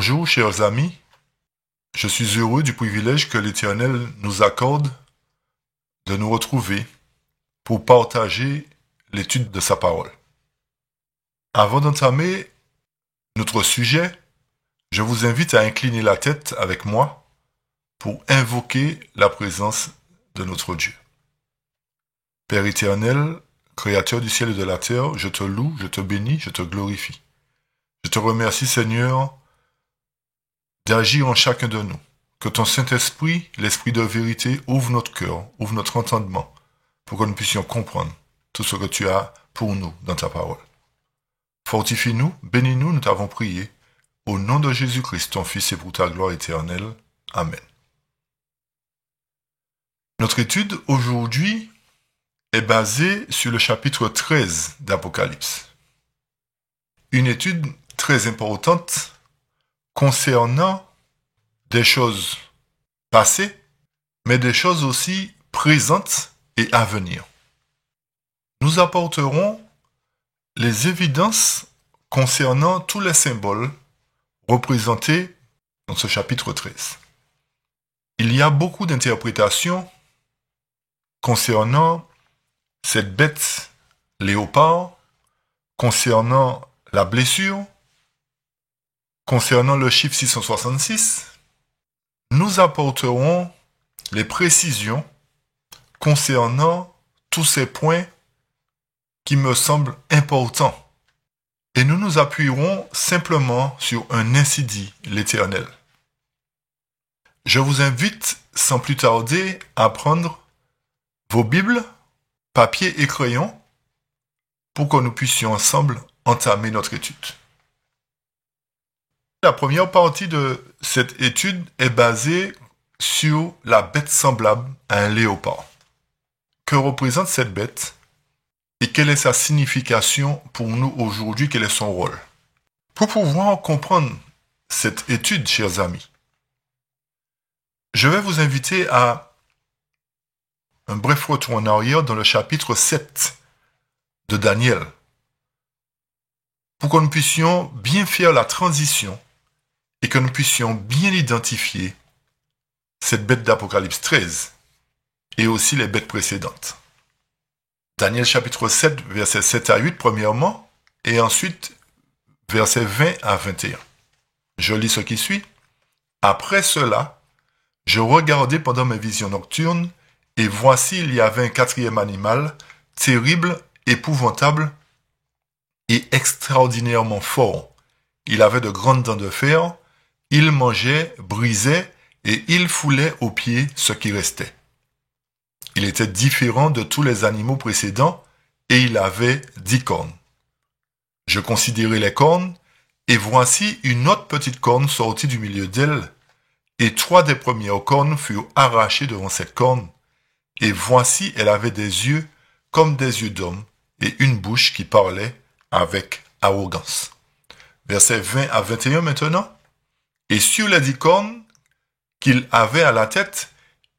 Bonjour, chers amis. Je suis heureux du privilège que l'Éternel nous accorde de nous retrouver pour partager l'étude de sa parole. Avant d'entamer notre sujet, je vous invite à incliner la tête avec moi pour invoquer la présence de notre Dieu. Père éternel, Créateur du ciel et de la terre, je te loue, je te bénis, je te glorifie. Je te remercie, Seigneur, d'agir en chacun de nous. Que ton Saint-Esprit, l'Esprit de vérité, ouvre notre cœur, ouvre notre entendement, pour que nous puissions comprendre tout ce que tu as pour nous dans ta parole. Fortifie-nous, bénis-nous, nous t'avons prié, au nom de Jésus-Christ, ton Fils, et pour ta gloire éternelle. Amen. Notre étude aujourd'hui est basée sur le chapitre 13 d'Apocalypse. Une étude très importante concernant des choses passées, mais des choses aussi présentes et à venir. Nous apporterons les évidences concernant tous les symboles représentés dans ce chapitre 13. Il y a beaucoup d'interprétations concernant cette bête léopard, concernant la blessure, concernant le chiffre 666. Nous apporterons les précisions concernant tous ces points qui me semblent importants. Et nous nous appuierons simplement sur un ainsi dit l'Éternel. Je vous invite sans plus tarder à prendre vos Bibles, papier et crayon, pour que nous puissions ensemble entamer notre étude. La première partie de cette étude est basée sur la bête semblable à un léopard. Que représente cette bête et quelle est sa signification pour nous aujourd'hui, quel est son rôle? Pour pouvoir comprendre cette étude, chers amis, je vais vous inviter à un bref retour en arrière dans le chapitre 7 de Daniel, pour que nous puissions bien faire la transition et que nous puissions bien identifier cette bête d'Apocalypse 13 et aussi les bêtes précédentes. Daniel chapitre 7, versets 7 à 8 premièrement, et ensuite versets 20 à 21. Je lis ce qui suit. Après cela, je regardais pendant mes visions nocturnes, et voici il y avait un quatrième animal, terrible, épouvantable et extraordinairement fort. Il avait de grandes dents de fer, il mangeait, brisait, et il foulait aux pieds ce qui restait. Il était différent de tous les animaux précédents, et il avait 10 cornes. Je considérai les cornes, et voici une autre petite corne sortie du milieu d'elle, et 3 des premières cornes furent arrachées devant cette corne, et voici elle avait des yeux comme des yeux d'homme, et une bouche qui parlait avec arrogance. Versets 20 à 21 maintenant. Et sur les 10 cornes qu'il avait à la tête,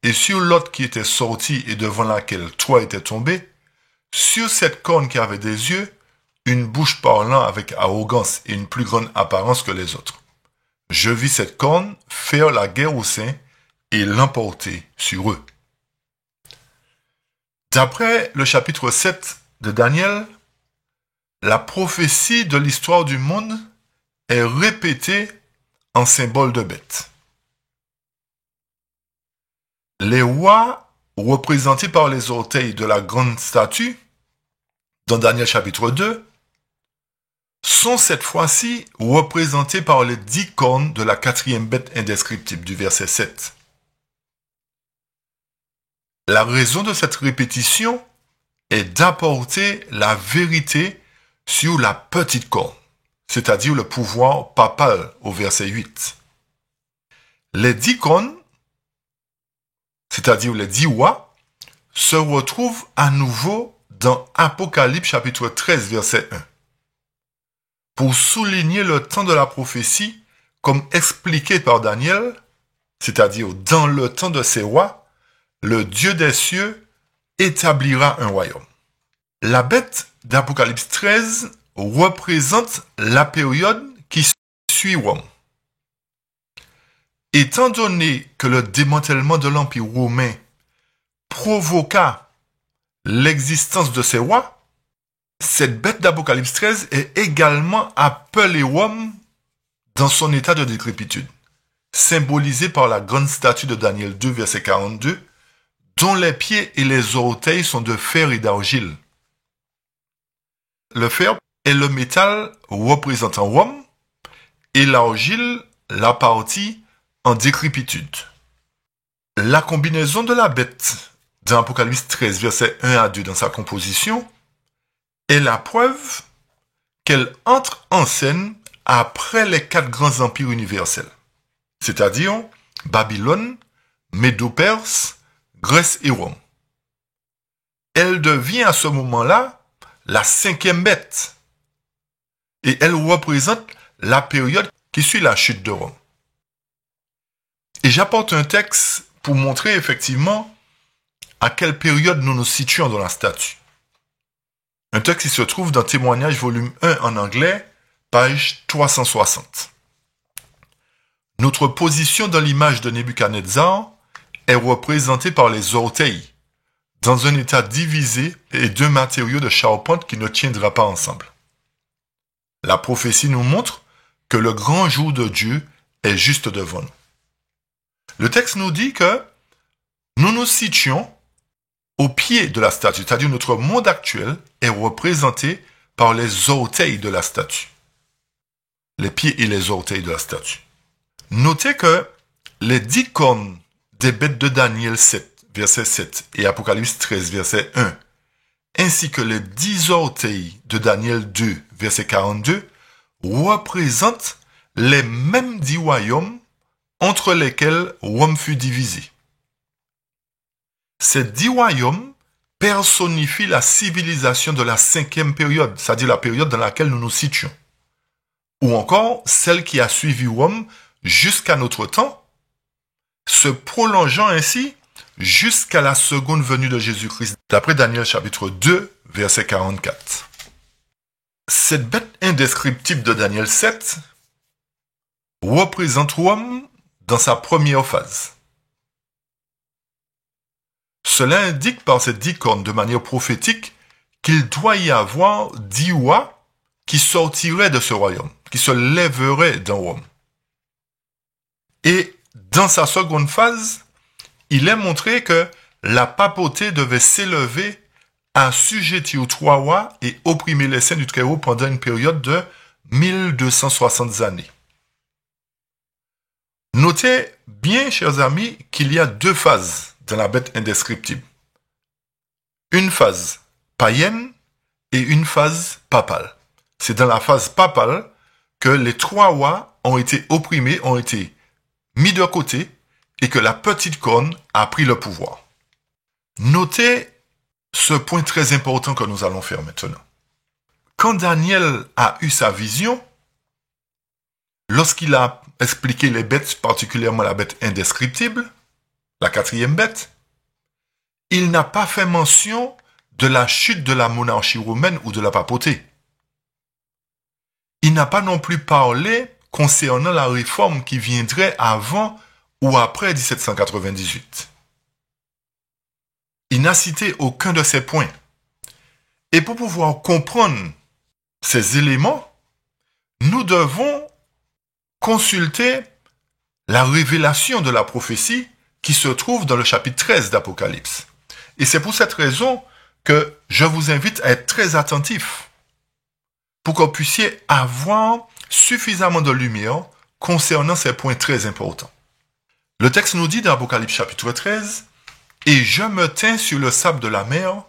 et sur l'autre qui était sortie et devant laquelle 3 étaient tombés, sur cette corne qui avait des yeux, une bouche parlant avec arrogance et une plus grande apparence que les autres. Je vis cette corne faire la guerre aux saints et l'emporter sur eux. D'après le chapitre 7 de Daniel, la prophétie de l'histoire du monde est répétée en symbole de bête. Les rois, représentés par les orteils de la grande statue, dans Daniel chapitre 2, sont cette fois-ci représentés par les 10 cornes de la quatrième bête indescriptible du verset 7. La raison de cette répétition est d'apporter la vérité sur la petite corne, c'est-à-dire le pouvoir papal au verset 8. Les 10 cornes, c'est-à-dire les 10 rois, se retrouvent à nouveau dans Apocalypse chapitre 13 verset 1. Pour souligner le temps de la prophétie, comme expliqué par Daniel, c'est-à-dire dans le temps de ces rois, le Dieu des cieux établira un royaume. La bête d'Apocalypse 13 représente la période qui suit Rome. Étant donné que le démantèlement de l'Empire romain provoqua l'existence de ces rois, cette bête d'Apocalypse 13 est également appelée Rome dans son état de décrépitude, symbolisée par la grande statue de Daniel 2, verset 42, dont les pieds et les orteils sont de fer et d'argile. Le fer est le métal représentant Rome et l'argile la partie en décrépitude. La combinaison de la bête dans Apocalypse 13, versets 1 à 2 dans sa composition est la preuve qu'elle entre en scène après les 4 grands empires universels, c'est-à-dire Babylone, Médo-Perse, Grèce et Rome. Elle devient à ce moment-là la 5e bête et elle représente la période qui suit la chute de Rome. Et j'apporte un texte pour montrer effectivement à quelle période nous nous situons dans la statue. Un texte qui se trouve dans Témoignages volume 1 en anglais, page 360. Notre position dans l'image de Nebuchadnezzar est représentée par les orteils, dans un état divisé et deux matériaux de charpente qui ne tiendra pas ensemble. La prophétie nous montre que le grand jour de Dieu est juste devant nous. Le texte nous dit que nous nous situons au pied de la statue, c'est-à-dire notre monde actuel est représenté par les orteils de la statue. Les pieds et les orteils de la statue. Notez que les 10 cornes des bêtes de Daniel 7, verset 7, et Apocalypse 13, verset 1, ainsi que les 10 orteils de Daniel 2, verset 42, représentent les mêmes 10 royaumes entre lesquels Rome fut divisée. Ces 10 royaumes personnifient la civilisation de la 5e période, c'est-à-dire la période dans laquelle nous nous situons, ou encore celle qui a suivi Rome jusqu'à notre temps, se prolongeant ainsi jusqu'à la seconde venue de Jésus-Christ, d'après Daniel chapitre 2, verset 44. Cette bête indescriptible de Daniel 7 représente Rome dans sa première phase. Cela indique par ces 10 cornes de manière prophétique qu'il doit y avoir 10 rois qui sortiraient de ce royaume, qui se lèveraient dans Rome. Et dans sa seconde phase, il est montré que la papauté devait s'élever, assujettir 3 rois et opprimer les saints du Très-Haut pendant une période de 1260 années. Notez bien, chers amis, qu'il y a 2 phases dans la bête indescriptible. Une phase païenne et une phase papale. C'est dans la phase papale que les 3 rois ont été opprimés, ont été mis de côté et que la petite corne a pris le pouvoir. Notez ce point très important que nous allons faire maintenant. Quand Daniel a eu sa vision, lorsqu'il a expliqué les bêtes, particulièrement la bête indescriptible, la 4e bête, il n'a pas fait mention de la chute de la monarchie romaine ou de la papauté. Il n'a pas non plus parlé concernant la réforme qui viendrait avant ou après 1798. Il n'a cité aucun de ces points. Et pour pouvoir comprendre ces éléments, nous devons consulter la révélation de la prophétie qui se trouve dans le chapitre 13 d'Apocalypse. Et c'est pour cette raison que je vous invite à être très attentifs pour que vous puissiez avoir suffisamment de lumière concernant ces points très importants. Le texte nous dit dans Apocalypse chapitre 13, « Et je me tins sur le sable de la mer,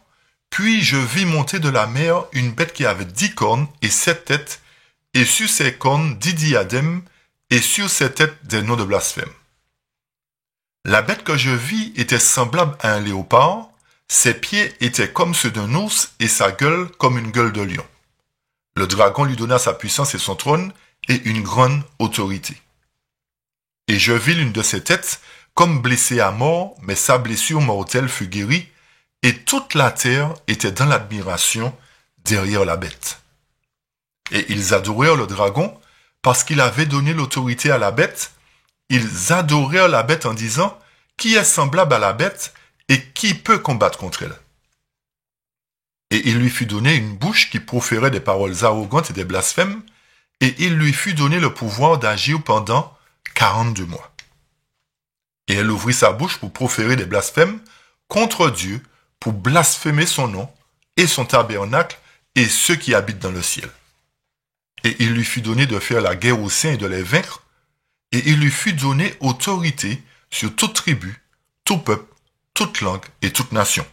puis je vis monter de la mer une bête qui avait 10 cornes et 7 têtes, et sur ses cornes 10 diadèmes, et sur ses têtes des noms de blasphème. La bête que je vis était semblable à un léopard, ses pieds étaient comme ceux d'un ours et sa gueule comme une gueule de lion. Le dragon lui donna sa puissance et son trône et une grande autorité. Et je vis l'une de ses têtes comme blessée à mort, mais sa blessure mortelle fut guérie, et toute la terre était dans l'admiration derrière la bête. Et ils adorèrent le dragon parce qu'il avait donné l'autorité à la bête ils adorèrent la bête en disant « Qui est semblable à la bête et qui peut combattre contre elle ?» Et il lui fut donné une bouche qui proférait des paroles arrogantes et des blasphèmes, et il lui fut donné le pouvoir d'agir pendant 42 mois. Et elle ouvrit sa bouche pour proférer des blasphèmes contre Dieu, pour blasphémer son nom et son tabernacle et ceux qui habitent dans le ciel. Et il lui fut donné de faire la guerre aux saints et de les vaincre, et il lui fut donné autorité sur toute tribu, tout peuple, toute langue et toute nation.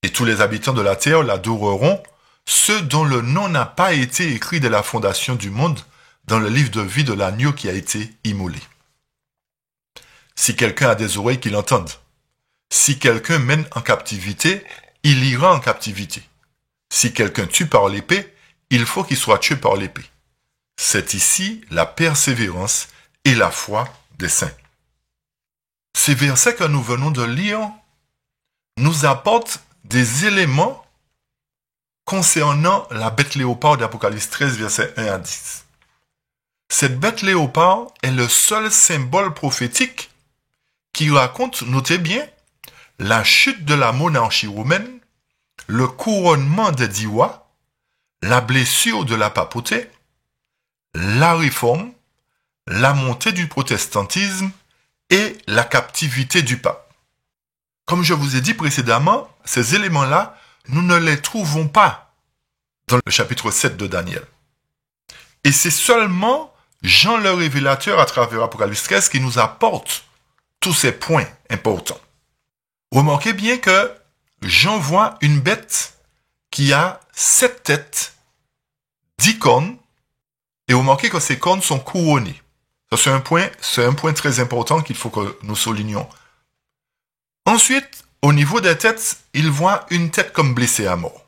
Et tous les habitants de la terre l'adoreront, ceux dont le nom n'a pas été écrit dès la fondation du monde dans le livre de vie de l'agneau qui a été immolé. Si quelqu'un a des oreilles qu'il entende, si quelqu'un mène en captivité, il ira en captivité. Si quelqu'un tue par l'épée, il faut qu'il soit tué par l'épée. C'est ici la persévérance et la foi des saints. Ces versets que nous venons de lire nous apportent des éléments concernant la bête léopard d'Apocalypse 13, versets 1 à 10. Cette bête léopard est le seul symbole prophétique qui raconte, notez bien, la chute de la monarchie romaine, le couronnement des 10 rois, la blessure de la papauté, la réforme, la montée du protestantisme et la captivité du pape. Comme je vous ai dit précédemment, ces éléments-là, nous ne les trouvons pas dans le chapitre 7 de Daniel. Et c'est seulement Jean le Révélateur à travers Apocalypse 13 qui nous apporte tous ces points importants. Remarquez bien que Jean voit une bête qui a 7 têtes, 10 cornes, et remarquez que ces cornes sont couronnées. Ça, c'est un point très important qu'il faut que nous soulignions. Ensuite, au niveau des têtes, il voit une tête comme blessée à mort.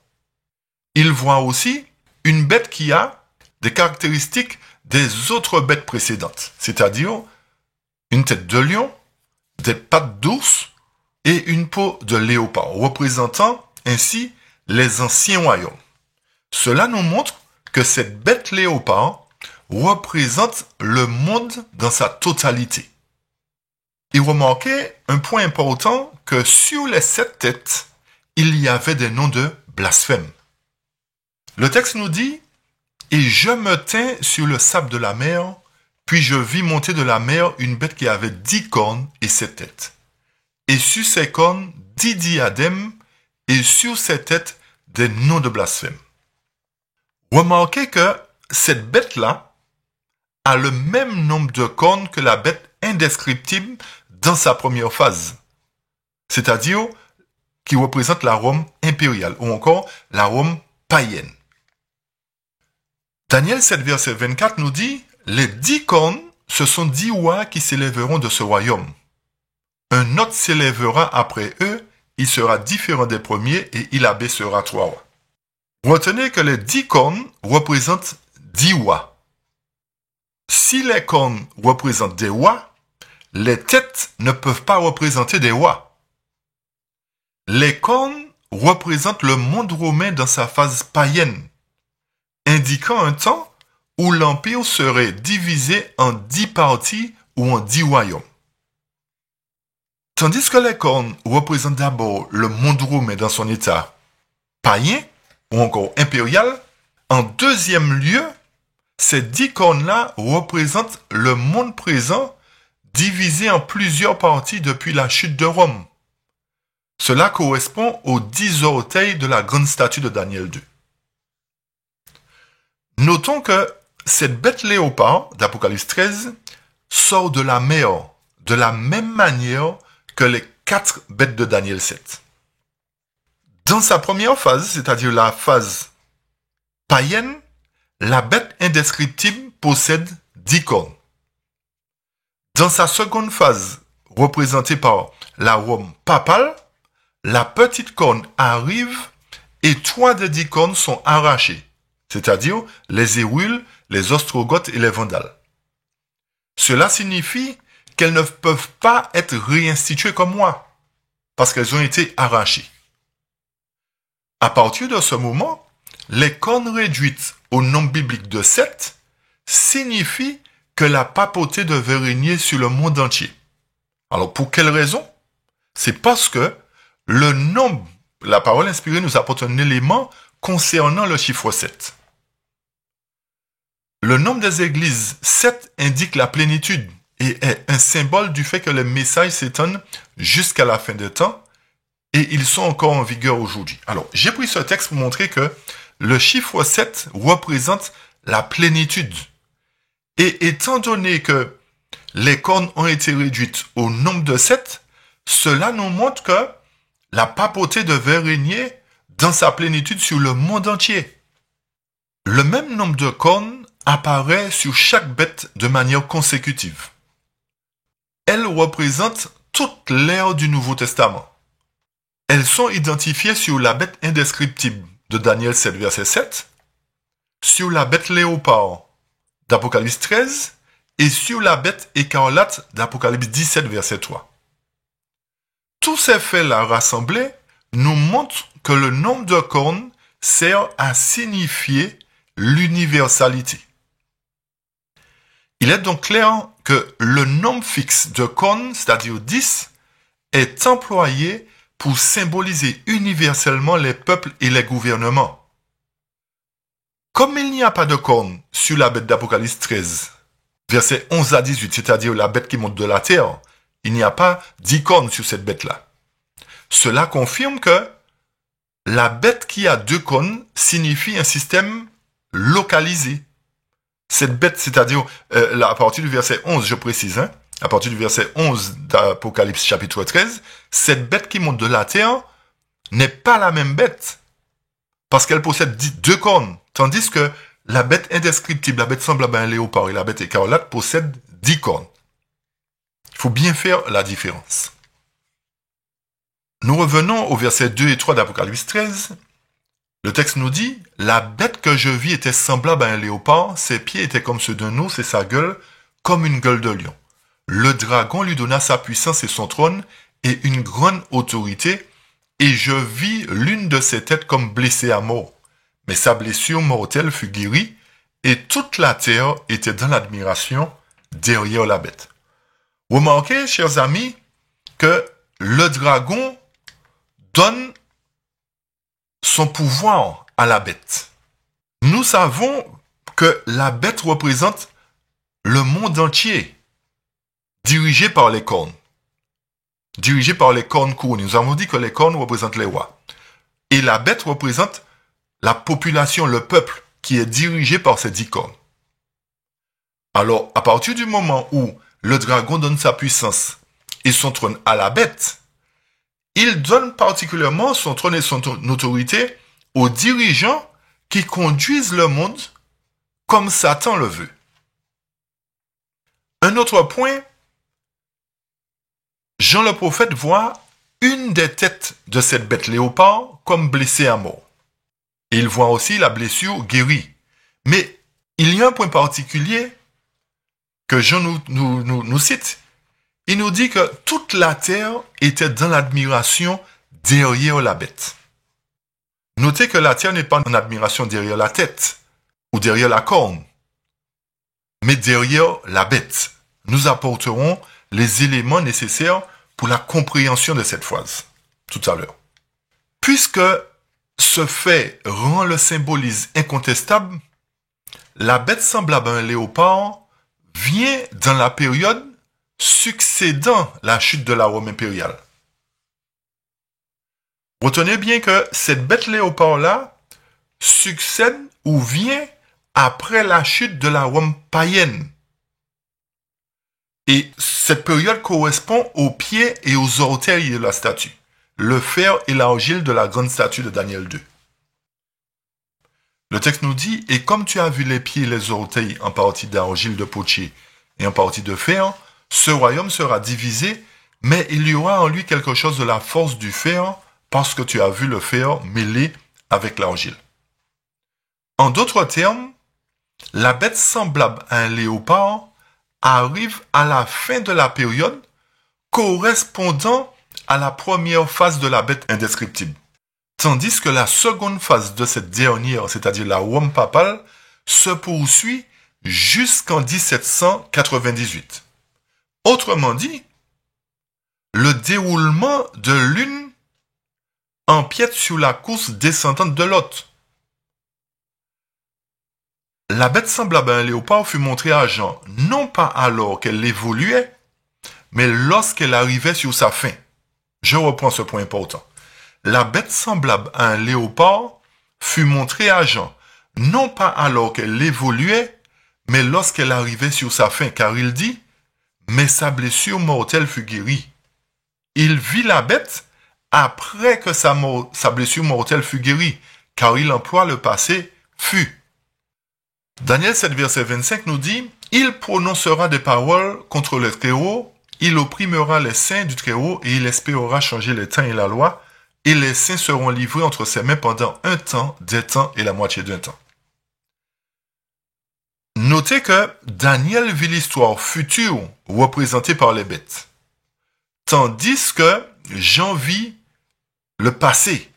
Il voit aussi une bête qui a des caractéristiques des autres bêtes précédentes, c'est-à-dire une tête de lion, des pattes d'ours et une peau de léopard, représentant ainsi les anciens royaumes. Cela nous montre que cette bête léopard représente le monde dans sa totalité. Et remarquez un point important que sur les 7 têtes, il y avait des noms de blasphèmes. Le texte nous dit « Et je me tins sur le sable de la mer, puis je vis monter de la mer une bête qui avait 10 cornes et 7 têtes. Et sur ses cornes 10 diadèmes, et sur ses têtes des noms de blasphème. » Remarquez que cette bête-là a le même nombre de cornes que la bête indescriptible dans sa première phase, c'est-à-dire qui représente la Rome impériale ou encore la Rome païenne. Daniel 7, verset 24 nous dit « Les 10 cornes, ce sont 10 rois qui s'élèveront de ce royaume. Un autre s'élèvera après eux, il sera différent des premiers et il abaissera 3 rois. » Retenez que les 10 cornes représentent 10 rois. Si les cornes représentent des rois, les têtes ne peuvent pas représenter des rois. Les cornes représentent le monde romain dans sa phase païenne, indiquant un temps où l'empire serait divisé en 10 parties ou en 10 royaumes. Tandis que les cornes représentent d'abord le monde romain dans son état païen ou encore impérial, en deuxième lieu, ces 10 cornes-là représentent le monde présent divisé en plusieurs parties depuis la chute de Rome. Cela correspond aux 10 orteils de la grande statue de Daniel 2. Notons que cette bête léopard d'Apocalypse 13 sort de la mer de la même manière que les 4 bêtes de Daniel 7. Dans sa première phase, c'est-à-dire la phase païenne, la bête indescriptible possède 10 cornes. Dans sa seconde phase, représentée par la Rome papale, la petite corne arrive et 3 des 10 cornes sont arrachées, c'est-à-dire les Hérules, les Ostrogoths et les Vandales. Cela signifie qu'elles ne peuvent pas être réinstituées comme moi, parce qu'elles ont été arrachées. À partir de ce moment, les cornes réduites au nombre biblique de 7 signifient que la papauté devait régner sur le monde entier. Alors, pour quelle raison? C'est parce que le nombre, la parole inspirée nous apporte un élément concernant le chiffre 7. Le nombre des églises 7 indique la plénitude et est un symbole du fait que les messages s'étendent jusqu'à la fin des temps et ils sont encore en vigueur aujourd'hui. Alors, j'ai pris ce texte pour montrer que le chiffre 7 représente la plénitude. Et étant donné que les cornes ont été réduites au nombre de 7, cela nous montre que la papauté devait régner dans sa plénitude sur le monde entier. Le même nombre de cornes apparaît sur chaque bête de manière consécutive. Elles représentent toute l'ère du Nouveau Testament. Elles sont identifiées sur la bête indescriptible de Daniel 7, verset 7, sur la bête léopard d'Apocalypse 13 et sur la bête écarlate d'Apocalypse 17, verset 3. Tous ces faits-là rassemblés nous montrent que le nombre de cornes sert à signifier l'universalité. Il est donc clair que le nombre fixe de cornes, c'est-à-dire 10, est employé pour symboliser universellement les peuples et les gouvernements. Comme il n'y a pas de cornes sur la bête d'Apocalypse 13, versets 11 à 18, c'est-à-dire la bête qui monte de la terre, il n'y a pas 10 cornes sur cette bête-là. Cela confirme que la bête qui a 2 cornes signifie un système localisé. Cette bête, c'est-à-dire à partir du verset 11, je précise, à partir du verset 11 d'Apocalypse chapitre 13, cette bête qui monte de la terre n'est pas la même bête parce qu'elle possède 2 cornes, tandis que la bête indescriptible, la bête semblable à un léopard et la bête écarlate possèdent 10 cornes. Il faut bien faire la différence. Nous revenons au verset 2 et 3 d'Apocalypse 13. Le texte nous dit « La bête que je vis était semblable à un léopard, ses pieds étaient comme ceux d'un ours et sa gueule comme une gueule de lion. Le dragon lui donna sa puissance et son trône et une grande autorité, et je vis l'une de ses têtes comme blessée à mort. Mais sa blessure mortelle fut guérie, et toute la terre était dans l'admiration derrière la bête. » Remarquez, chers amis, que le dragon donne son pouvoir à la bête. Nous savons que la bête représente le monde entier, dirigé par les cornes. Dirigé par les cornes couronnées. Nous avons dit que les cornes représentent les rois. Et la bête représente la population, le peuple, qui est dirigé par ces 10 cornes. Alors, à partir du moment où le dragon donne sa puissance et son trône à la bête, il donne particulièrement son trône et son autorité aux dirigeants qui conduisent le monde comme Satan le veut. Un autre point, Jean le prophète voit une des têtes de cette bête léopard comme blessée à mort. Et il voit aussi la blessure guérie. Mais il y a un point particulier que Jean nous cite. Il nous dit que toute la terre était dans l'admiration derrière la bête. Notez que la terre n'est pas en admiration derrière la tête ou derrière la corne, mais derrière la bête. Nous apporterons les éléments nécessaires pour la compréhension de cette phrase tout à l'heure. Puisque ce fait rend le symbolisme incontestable, la bête semblable à un léopard vient dans la période succédant la chute de la Rome impériale. Retenez bien que cette bête léopard-là succède ou vient après la chute de la Rome païenne. Et cette période correspond aux pieds et aux orteils de la statue, le fer et l'argile de la grande statue de Daniel 2. Le texte nous dit « Et comme tu as vu les pieds et les orteils en partie d'argile de potier et en partie de fer, ce royaume sera divisé, mais il y aura en lui quelque chose de la force du fer, parce que tu as vu le fer mêlé avec l'argile. » En d'autres termes, la bête semblable à un léopard arrive à la fin de la période correspondant à la première phase de la bête indescriptible. Tandis que la seconde phase de cette dernière, c'est-à-dire la Rome papale, se poursuit jusqu'en 1798. Autrement dit, le déroulement de l'une empiète sur la course descendante de l'autre. La bête semblable à un léopard fut montrée à Jean, non pas alors qu'elle évoluait, mais lorsqu'elle arrivait sur sa fin. Je reprends ce point important. La bête semblable à un léopard fut montrée à Jean, non pas alors qu'elle évoluait, mais lorsqu'elle arrivait sur sa fin, car il dit, mais sa blessure mortelle fut guérie. Il vit la bête après que sa blessure mortelle fut guérie, car il emploie le passé fut. Daniel 7, verset 25 nous dit, il prononcera des paroles contre le Très-Haut, il opprimera les saints du Très-Haut et il espérera changer les temps et la loi, et les saints seront livrés entre ses mains pendant un temps, des temps et la moitié d'un temps. Notez que Daniel vit l'histoire future représentée par les bêtes, tandis que Jean vit le passé.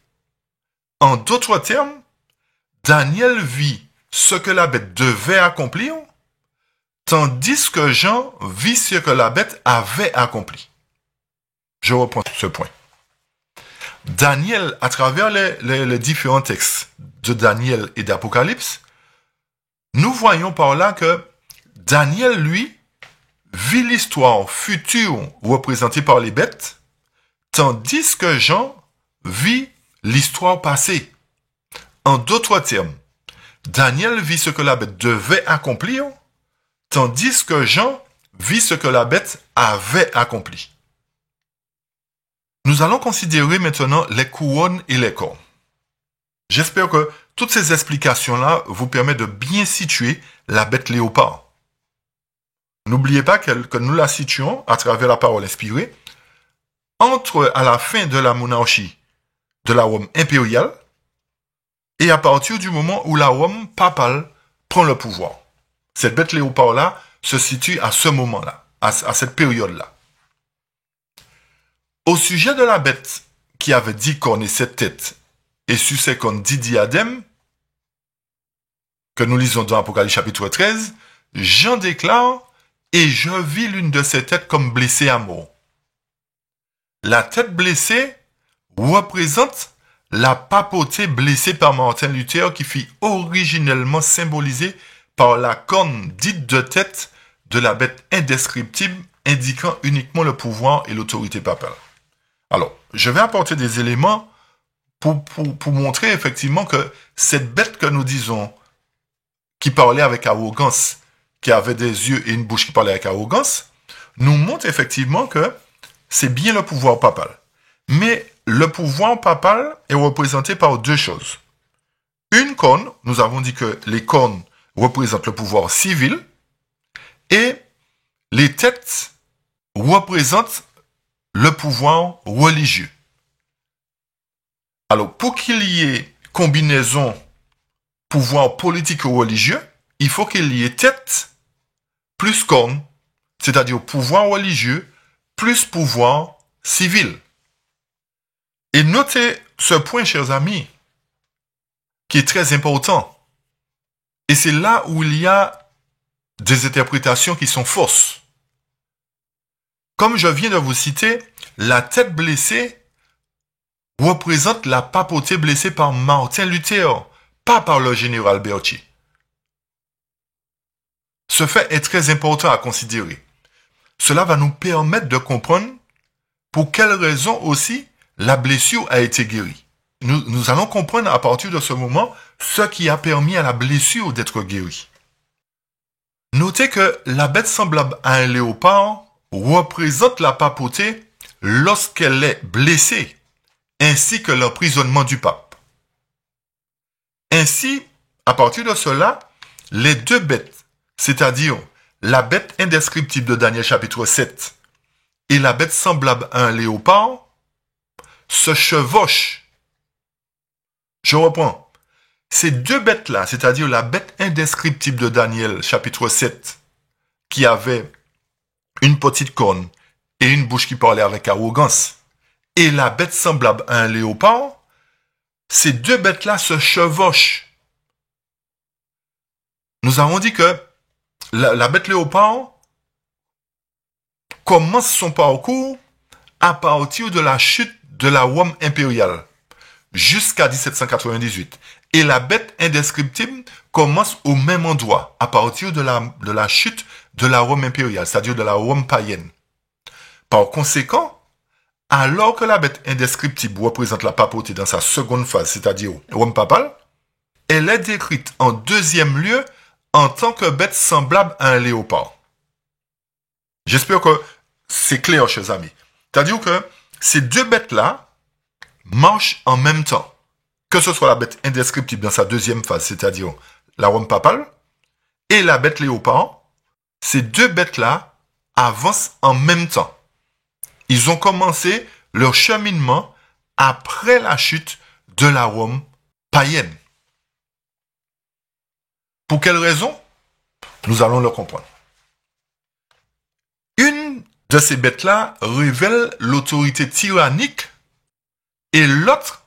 En d'autres termes, Daniel vit ce que la bête devait accomplir, tandis que Jean vit ce que la bête avait accompli. Je reprends ce point. Daniel, à travers les différents textes de Daniel et d'Apocalypse, nous voyons par là que Daniel, lui, vit l'histoire future représentée par les bêtes, tandis que Jean vit l'histoire passée. En d'autres termes, Daniel vit ce que la bête devait accomplir, tandis que Jean vit ce que la bête avait accompli. Nous allons considérer maintenant les couronnes et les cornes. J'espère que toutes ces explications-là vous permettent de bien situer la bête léopard. N'oubliez pas que nous la situons à travers la parole inspirée à la fin de la monarchie de la Rome impériale et à partir du moment où la Rome papale prend le pouvoir. Cette bête léopard-là se situe à ce moment-là, à cette période-là. Au sujet de la bête qui avait 10 cornes et 7 têtes, et sur ses cornes 10 diadèmes, que nous lisons dans Apocalypse chapitre 13, Jean déclare « Et je vis l'une de ses têtes comme blessée à mort. » La tête blessée représente la papauté blessée par Martin Luther qui fut originellement symbolisée par la corne dite de tête de la bête indescriptible indiquant uniquement le pouvoir et l'autorité papale. Alors, je vais apporter des éléments pour montrer effectivement que cette bête que nous disons qui parlait avec arrogance, qui avait des yeux et une bouche qui parlait avec arrogance, nous montre effectivement que c'est bien le pouvoir papal. Mais le pouvoir papal est représenté par deux choses. Une corne, nous avons dit que les cornes représentent le pouvoir civil, et les têtes représentent le pouvoir religieux. Alors, pour qu'il y ait combinaison pouvoir politique ou religieux, il faut qu'il y ait tête plus corne, c'est-à-dire pouvoir religieux plus pouvoir civil. Et notez ce point, chers amis, qui est très important. Et c'est là où il y a des interprétations qui sont fausses. Comme je viens de vous citer, la tête blessée représente la papauté blessée par Martin Luther, pas par le général Berthier. Ce fait est très important à considérer. Cela va nous permettre de comprendre pour quelles raisons aussi la blessure a été guérie. Nous allons comprendre à partir de ce moment ce qui a permis à la blessure d'être guérie. Notez que la bête semblable à un léopard représente la papauté lorsqu'elle est blessée, ainsi que l'emprisonnement du pape. Ainsi, à partir de cela, les deux bêtes, c'est-à-dire la bête indescriptible de Daniel chapitre 7 et la bête semblable à un léopard, se chevauchent. Je reprends. Ces deux bêtes-là, c'est-à-dire la bête indescriptible de Daniel chapitre 7, qui avait une petite corne et une bouche qui parlait avec arrogance, et la bête semblable à un léopard, ces deux bêtes-là se chevauchent. Nous avons dit que la bête léopard commence son parcours à partir de la chute de la Rome impériale jusqu'à 1798. Et la bête indescriptible commence au même endroit, à partir de la chute de la Rome impériale, c'est-à-dire de la Rome païenne. Par conséquent, alors que la bête indescriptible représente la papauté dans sa seconde phase, c'est-à-dire Rome papale, elle est décrite en deuxième lieu en tant que bête semblable à un léopard. J'espère que c'est clair, chers amis. C'est-à-dire que ces deux bêtes-là marchent en même temps. Que ce soit la bête indescriptible dans sa deuxième phase, c'est-à-dire la Rome papale, et la bête léopard, ces deux bêtes-là avancent en même temps. Ils ont commencé leur cheminement après la chute de la Rome païenne. Pour quelle raison? Nous allons le comprendre. Une de ces bêtes-là révèle l'autorité tyrannique et l'autre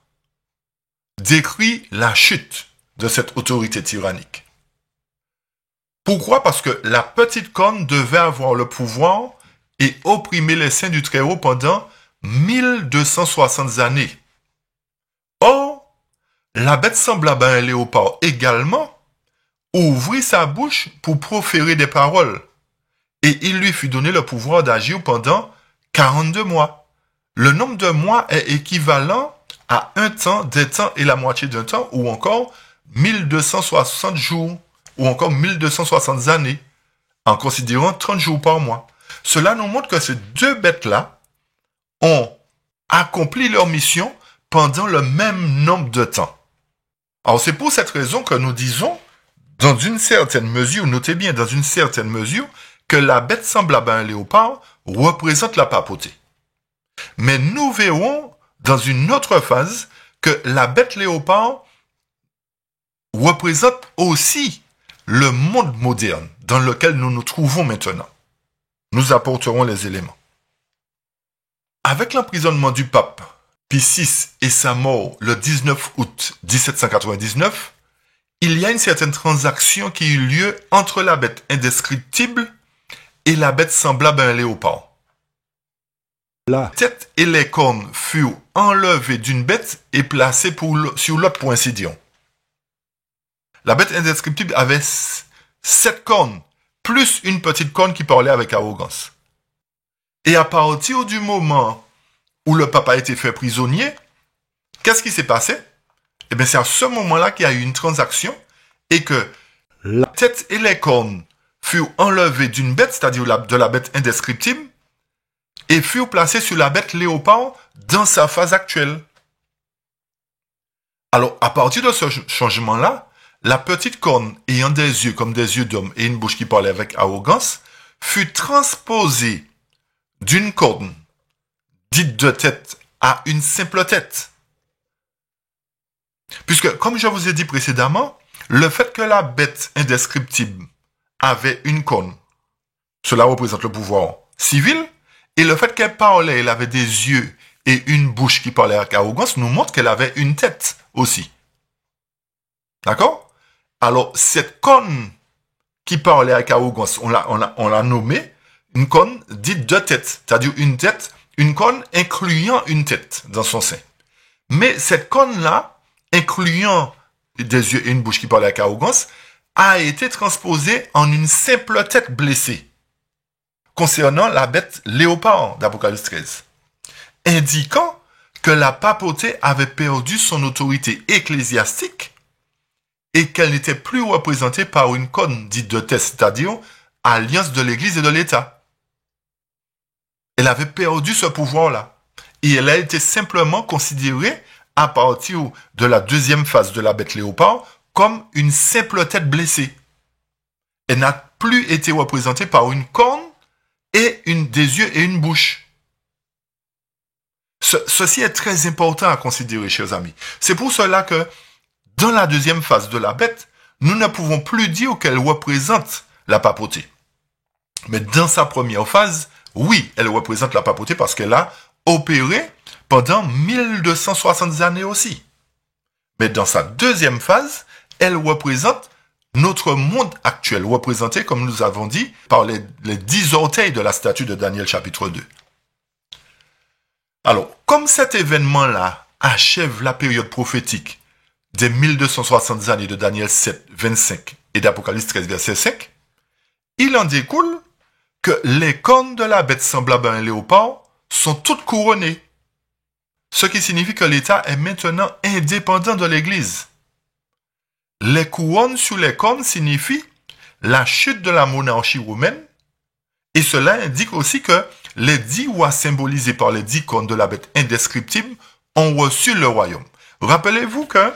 décrit la chute de cette autorité tyrannique. Pourquoi? Parce que la petite corne devait avoir le pouvoir et opprimer les saints du Très-Haut pendant 1260 années. Or, la bête semblable à un léopard également ouvrit sa bouche pour proférer des paroles, et il lui fut donné le pouvoir d'agir pendant 42 mois. Le nombre de mois est équivalent à un temps, des temps et la moitié d'un temps, ou encore 1260 jours, ou encore 1260 années, en considérant 30 jours par mois. Cela nous montre que ces deux bêtes-là ont accompli leur mission pendant le même nombre de temps. Alors c'est pour cette raison que nous disons, dans une certaine mesure, notez bien, dans une certaine mesure, que la bête semblable à un léopard représente la papauté. Mais nous verrons dans une autre phase que la bête léopard représente aussi le monde moderne dans lequel nous nous trouvons maintenant. Nous apporterons les éléments. Avec l'emprisonnement du pape Pie VI et sa mort le 19 août 1799, il y a une certaine transaction qui eut lieu entre la bête indescriptible et la bête semblable à un léopard. La tête et les cornes furent enlevées d'une bête et placées sur l'autre pour ainsi dire. La bête indescriptible avait 7 cornes, plus une petite corne qui parlait avec arrogance. Et à partir du moment où le pape a été fait prisonnier, qu'est-ce qui s'est passé? Eh bien, c'est à ce moment-là qu'il y a eu une transaction et que la tête et les cornes furent enlevées d'une bête, c'est-à-dire de la bête indescriptible, et furent placées sur la bête léopard dans sa phase actuelle. Alors, à partir de ce changement-là, la petite corne ayant des yeux comme des yeux d'homme et une bouche qui parlait avec arrogance, fut transposée d'une corne dite de tête à une simple tête. Puisque, comme je vous ai dit précédemment, le fait que la bête indescriptible avait une corne, cela représente le pouvoir civil, et le fait qu'elle parlait, elle avait des yeux et une bouche qui parlait avec arrogance, nous montre qu'elle avait une tête aussi. D'accord? Alors, cette corne qui parlait avec arrogance, on l'a nommée une corne dite de tête, c'est-à-dire une corne incluant une tête dans son sein. Mais cette corne-là, incluant des yeux et une bouche qui parlait avec arrogance, a été transposée en une simple tête blessée, concernant la bête léopard d'Apocalypse 13, indiquant que la papauté avait perdu son autorité ecclésiastique et qu'elle n'était plus représentée par une corne dite de tête, c'est-à-dire alliance de l'Église et de l'État. Elle avait perdu ce pouvoir-là. Et elle a été simplement considérée, à partir de la deuxième phase de la bête léopard, comme une simple tête blessée. Elle n'a plus été représentée par une corne et des yeux et une bouche. Ceci est très important à considérer, chers amis. C'est pour cela que, dans la deuxième phase de la bête, nous ne pouvons plus dire qu'elle représente la papauté. Mais dans sa première phase, oui, elle représente la papauté parce qu'elle a opéré pendant 1260 années aussi. Mais dans sa deuxième phase, elle représente notre monde actuel, représenté, comme nous avons dit, par les 10 orteils de la statue de Daniel chapitre 2. Alors, comme cet événement-là achève la période prophétique des 1260 années de Daniel 7, 25 et d'Apocalypse 13, verset 5, il en découle que les cornes de la bête semblable à un léopard sont toutes couronnées. Ce qui signifie que l'État est maintenant indépendant de l'Église. Les couronnes sur les cornes signifient la chute de la monarchie romaine, et cela indique aussi que les 10 rois symbolisés par les 10 cornes de la bête indescriptible ont reçu le royaume. Rappelez-vous que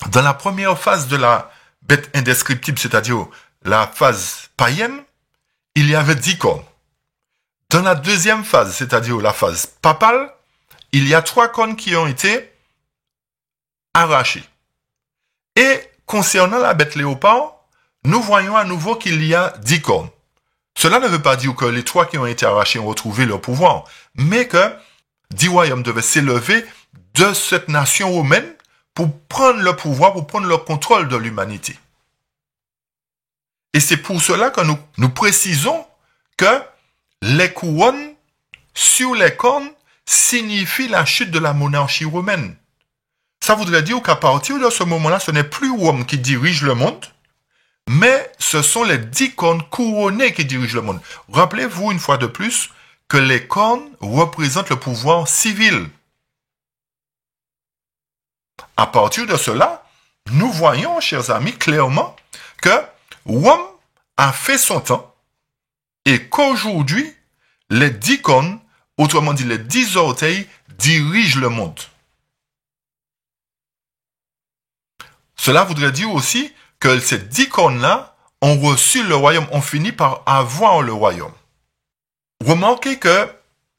dans la première phase de la bête indescriptible, c'est-à-dire la phase païenne, il y avait 10 cornes. Dans la deuxième phase, c'est-à-dire la phase papale, il y a 3 cornes qui ont été arrachées. Et concernant la bête léopard, nous voyons à nouveau qu'il y a 10 cornes. Cela ne veut pas dire que les 3 qui ont été arrachés ont retrouvé leur pouvoir, mais que 10 royaumes devaient s'élever de cette nation romaine pour prendre le pouvoir, pour prendre le contrôle de l'humanité. Et c'est pour cela que nous précisons que les couronnes sur les cornes signifient la chute de la monarchie romaine. Ça voudrait dire qu'à partir de ce moment-là, ce n'est plus Rome qui dirige le monde, mais ce sont les 10 cornes couronnées qui dirigent le monde. Rappelez-vous une fois de plus que les cornes représentent le pouvoir civil. À partir de cela, nous voyons, chers amis, clairement que Rome a fait son temps et qu'aujourd'hui, les 10 cornes, autrement dit les 10 orteils, dirigent le monde. Cela voudrait dire aussi que ces 10 cornes-là ont reçu le royaume, ont fini par avoir le royaume. Remarquez que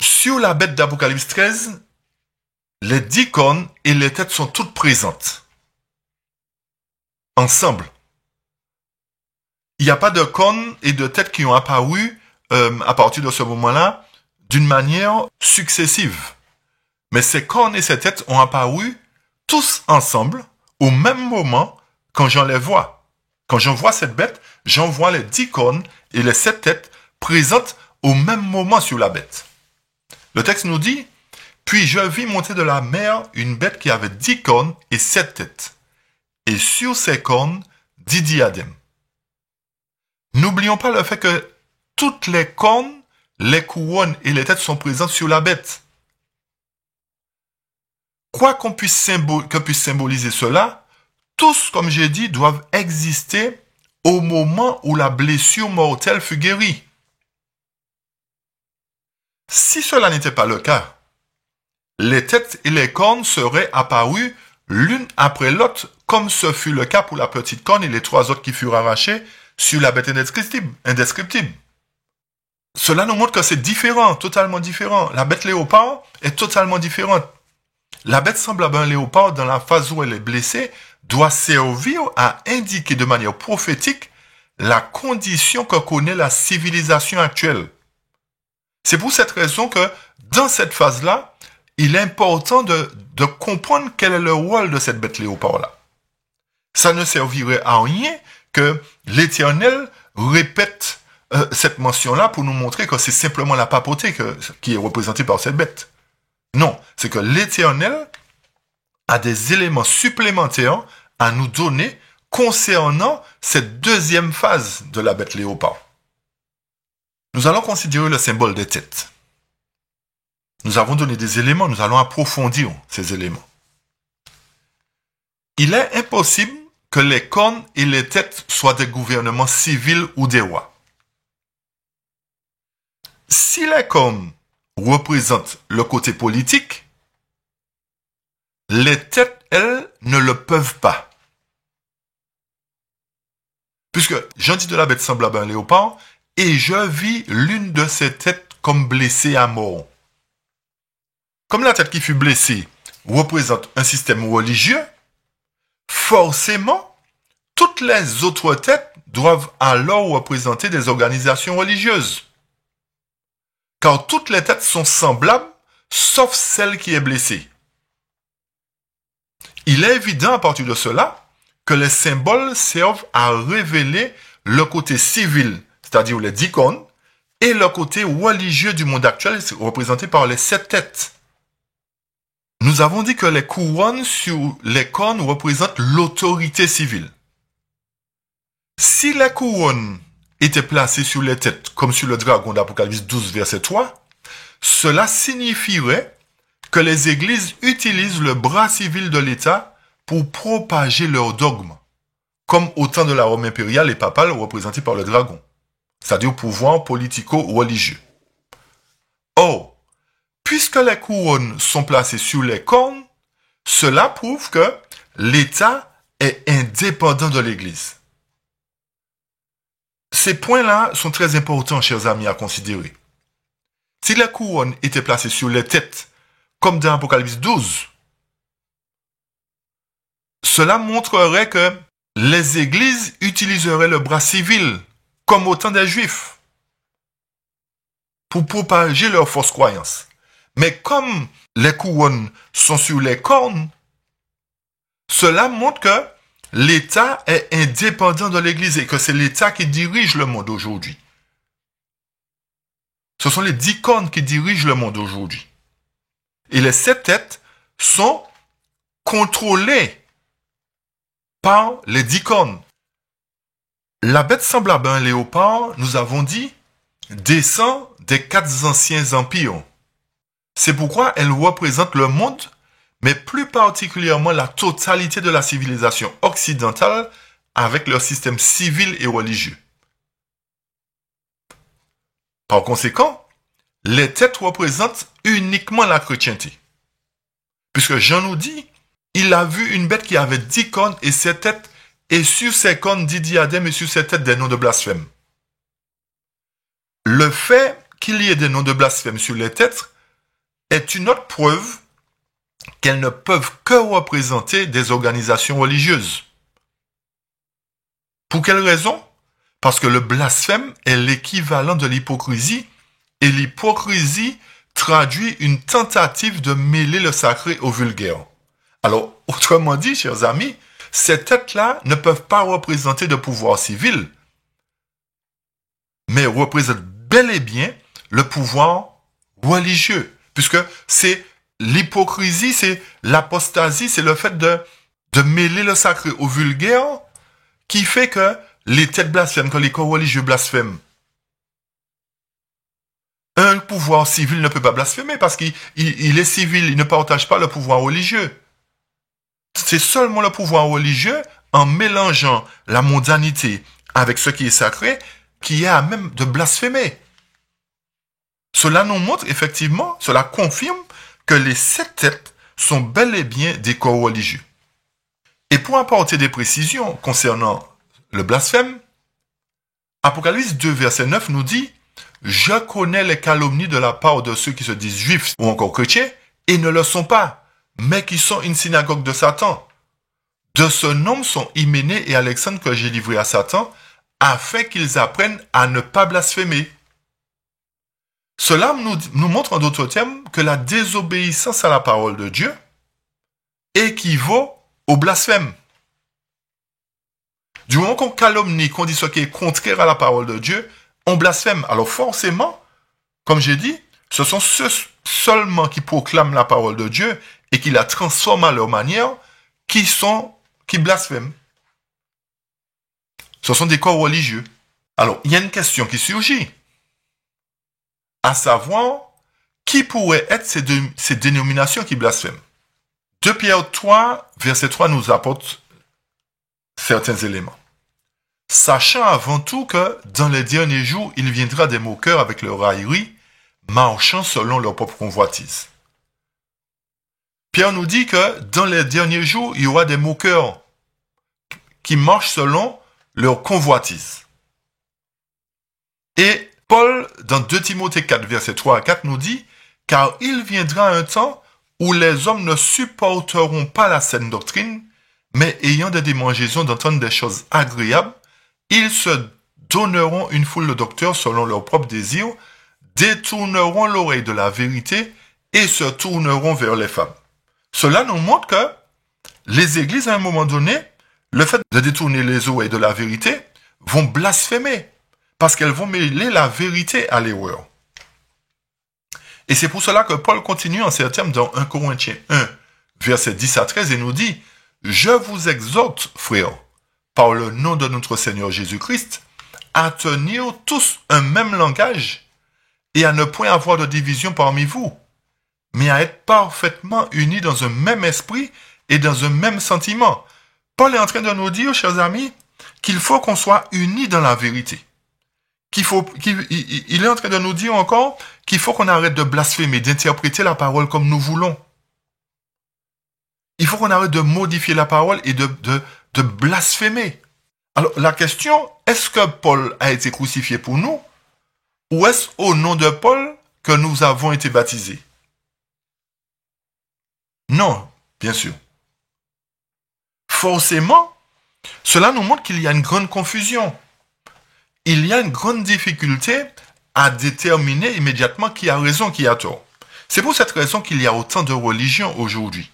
sur la bête d'Apocalypse 13, les 10 cornes et les têtes sont toutes présentes. Ensemble. Il n'y a pas de cornes et de têtes qui ont apparu à partir de ce moment-là d'une manière successive. Mais ces cornes et ces têtes ont apparu tous ensemble au même moment quand j'en les vois. Quand j'en vois cette bête, j'en vois les 10 cornes et les 7 têtes présentes au même moment sur la bête. Le texte nous dit, « Puis je vis monter de la mer une bête qui avait 10 cornes et 7 têtes, et sur ces cornes 10 diadèmes. » N'oublions pas le fait que toutes les cornes, les couronnes et les têtes sont présentes sur la bête. Quoi que puisse symboliser cela, tous, comme j'ai dit, doivent exister au moment où la blessure mortelle fut guérie. Si cela n'était pas le cas, les têtes et les cornes seraient apparues l'une après l'autre, comme ce fut le cas pour la petite corne et les 3 autres qui furent arrachées sur la bête indescriptible. Cela nous montre que c'est différent, totalement différent. La bête léopard est totalement différente. La bête semblable à un léopard dans la phase où elle est blessée doit servir à indiquer de manière prophétique la condition que connaît la civilisation actuelle. C'est pour cette raison que dans cette phase-là, il est important de comprendre quel est le rôle de cette bête léopard-là. Ça ne servirait à rien que l'Éternel répète cette mention-là pour nous montrer que c'est simplement la papauté qui est représentée par cette bête. Non, c'est que l'Éternel a des éléments supplémentaires à nous donner concernant cette deuxième phase de la bête léopard. Nous allons considérer le symbole des têtes. Nous avons donné des éléments, nous allons approfondir ces éléments. Il est impossible que les cornes et les têtes soient des gouvernements civils ou des rois. Si les cornes représentent le côté politique, les têtes, elles, ne le peuvent pas. Puisque j'en dis de la bête semblable à un léopard, et je vis l'une de ces têtes comme blessée à mort. Comme la tête qui fut blessée représente un système religieux, forcément, toutes les autres têtes doivent alors représenter des organisations religieuses. Car toutes les têtes sont semblables, sauf celle qui est blessée. Il est évident à partir de cela que les symboles servent à révéler le côté civil, c'est-à-dire les 10 cornes, et le côté religieux du monde actuel, représenté par les 7 têtes. Nous avons dit que les couronnes sur les cornes représentent l'autorité civile. Si les couronnes étaient placées sur les têtes, comme sur le dragon d'Apocalypse 12, verset 3, cela signifierait que les églises utilisent le bras civil de l'État pour propager leurs dogmes, comme au temps de la Rome impériale et papale représentée par le dragon, c'est-à-dire le pouvoir politico-religieux. Or, puisque les couronnes sont placées sur les cornes, cela prouve que l'État est indépendant de l'Église. Ces points-là sont très importants, chers amis, à considérer. Si les couronnes étaient placées sur les têtes, comme dans Apocalypse 12, cela montrerait que les églises utiliseraient le bras civil, comme au temps des Juifs, pour propager leur fausse croyance. Mais comme les couronnes sont sur les cornes, cela montre que l'État est indépendant de l'Église et que c'est l'État qui dirige le monde aujourd'hui. Ce sont les 10 cornes qui dirigent le monde aujourd'hui. Et les 7 têtes sont contrôlées par les 10 cornes. La bête semblable à un léopard, nous avons dit, descend des 4 anciens empires. C'est pourquoi elle représente le monde, mais plus particulièrement la totalité de la civilisation occidentale avec leur système civil et religieux. Par conséquent, les têtes représentent uniquement la chrétienté. Puisque Jean nous dit, il a vu une bête qui avait 10 cornes et 7 têtes, et sur ses cornes 10 diadèmes et sur ses têtes des noms de blasphème. Le fait qu'il y ait des noms de blasphème sur les têtes est une autre preuve qu'elles ne peuvent que représenter des organisations religieuses. Pour quelle raison? Parce que le blasphème est l'équivalent de l'hypocrisie, et l'hypocrisie traduit une tentative de mêler le sacré au vulgaire. Alors, autrement dit, chers amis, ces têtes-là ne peuvent pas représenter de pouvoir civil, mais représentent bel et bien le pouvoir religieux, puisque c'est l'hypocrisie, c'est l'apostasie, c'est le fait de mêler le sacré au vulgaire qui fait que les têtes blasphèment, que les corps religieux blasphèment. Un pouvoir civil ne peut pas blasphémer parce qu'il est civil, il ne partage pas le pouvoir religieux. C'est seulement le pouvoir religieux, en mélangeant la mondanité avec ce qui est sacré, qui est à même de blasphémer. Cela nous montre effectivement, cela confirme que les 7 têtes sont bel et bien des corps religieux. Et pour apporter des précisions concernant le blasphème, Apocalypse 2, verset 9 nous dit « Je connais les calomnies de la part de ceux qui se disent juifs ou encore chrétiens et ne le sont pas, mais qui sont une synagogue de Satan. De ce nom sont Hyménée et Alexandre que j'ai livrés à Satan, afin qu'ils apprennent à ne pas blasphémer. » Cela nous montre en d'autres termes que la désobéissance à la parole de Dieu équivaut au blasphème. Du moment qu'on calomnie, qu'on dit ce qui est contraire à la parole de Dieu, on blasphème. Alors forcément, comme j'ai dit, ce sont ceux seulement qui proclament la parole de Dieu et qui la transforment à leur manière qui blasphèment. Ce sont des corps religieux. Alors, il y a une question qui surgit, à savoir, qui pourraient être ces dénominations qui blasphèment? 2 Pierre 3, verset 3 nous apporte certains éléments. Sachant avant tout que dans les derniers jours, il viendra des moqueurs avec leur raillerie, marchant selon leur propre convoitise. Pierre nous dit que dans les derniers jours, il y aura des moqueurs qui marchent selon leur convoitise. Et Paul, dans 2 Timothée 4, verset 3 à 4, nous dit « Car il viendra un temps où les hommes ne supporteront pas la saine doctrine, mais ayant des démangeaisons d'entendre des choses agréables, ils se donneront une foule de docteurs selon leurs propres désirs, détourneront l'oreille de la vérité et se tourneront vers les femmes. » Cela nous montre que les églises, à un moment donné, le fait de détourner les oreilles de la vérité vont blasphémer parce qu'elles vont mêler la vérité à l'erreur. Et c'est pour cela que Paul continue en ces termes dans 1 Corinthiens 1, versets 10 à 13 et nous dit « Je vous exhorte, frères, par le nom de notre Seigneur Jésus-Christ, à tenir tous un même langage et à ne point avoir de division parmi vous, mais à être parfaitement unis dans un même esprit et dans un même sentiment. » Paul est en train de nous dire, chers amis, qu'il faut qu'on soit unis dans la vérité. Il est en train de nous dire encore qu'il faut qu'on arrête de blasphémer, d'interpréter la parole comme nous voulons. Il faut qu'on arrête de modifier la parole et de blasphémer. Alors, la question, est-ce que Paul a été crucifié pour nous? Ou est-ce au nom de Paul que nous avons été baptisés? Non, bien sûr. Forcément, cela nous montre qu'il y a une grande confusion. Il y a une grande difficulté à déterminer immédiatement qui a raison, qui a tort. C'est pour cette raison qu'il y a autant de religions aujourd'hui.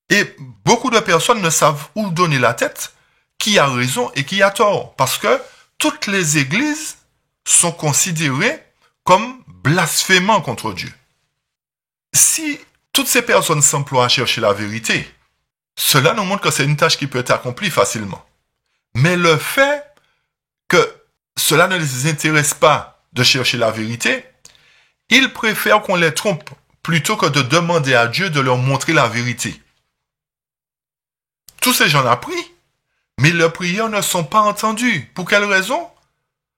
Et beaucoup de personnes ne savent où donner la tête, qui a raison et qui a tort, parce que toutes les églises sont considérées comme blasphémant contre Dieu. Si toutes ces personnes s'emploient à chercher la vérité, cela nous montre que c'est une tâche qui peut être accomplie facilement. Mais le fait que cela ne les intéresse pas de chercher la vérité, ils préfèrent qu'on les trompe plutôt que de demander à Dieu de leur montrer la vérité. Tous ces gens-là prient, mais leurs prières ne sont pas entendues. Pour quelle raison?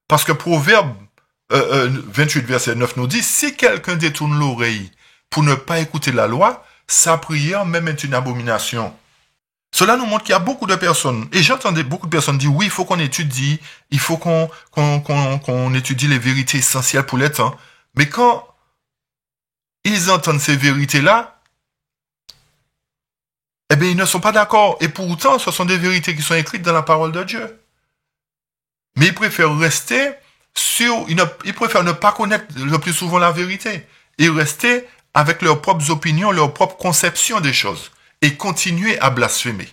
Parce que Proverbe 28, verset 9 nous dit, « Si quelqu'un détourne l'oreille pour ne pas écouter la loi, sa prière même est une abomination. » Cela nous montre qu'il y a beaucoup de personnes, et j'entendais beaucoup de personnes dire, oui, il faut qu'on étudie, il faut qu'on étudie les vérités essentielles pour les temps. Mais quand ils entendent ces vérités-là, eh bien, ils ne sont pas d'accord. Et pourtant, ce sont des vérités qui sont écrites dans la parole de Dieu. Mais ils préfèrent rester ils préfèrent ne pas connaître le plus souvent la vérité et rester avec leurs propres opinions, leurs propres conceptions des choses et continuer à blasphémer.